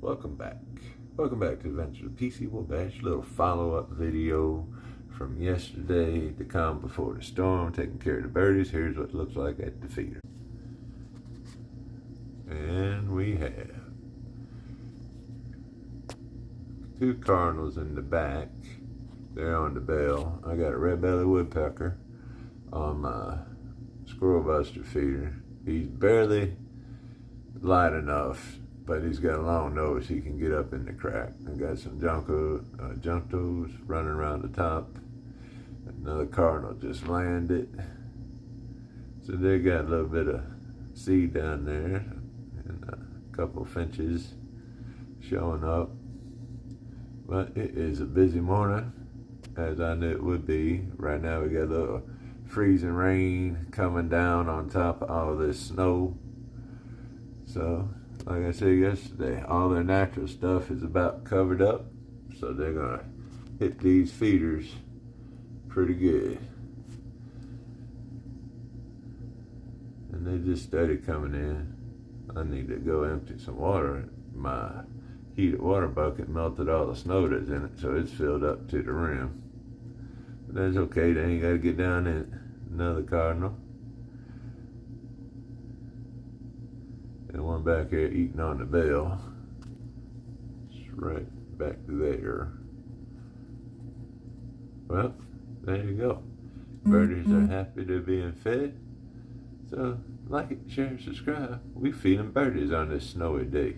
Welcome back. Welcome back to Adventures of PC Wabash. Little follow-up video from yesterday, the calm before the storm, taking care of the birdies. Here's what it looks like at the feeder. And we have two cardinals in the back. They're on the bell. I got a red-bellied woodpecker on my squirrel buster feeder. He's barely light enough, but he's got a long nose. He can get up in the crack. I got some juncos running around the top. Another cardinal just landed. So they got a little bit of seed down there, and a couple finches showing up. But it is a busy morning, as I knew it would be. Right now we got a little freezing rain coming down on top of all this snow. So, like I said yesterday, all their natural stuff is about covered up. So they're gonna hit these feeders pretty good. And they just started coming in. I need to go empty some water. My heated water bucket melted all the snow that's in it, so it's filled up to the rim. But that's okay, they ain't gotta get down in it. Another cardinal. And one back here eating on the bell. It's right back there. Well, there you go. Birdies are happy to being fed. So like it, share, and subscribe. We feeding birdies on this snowy day.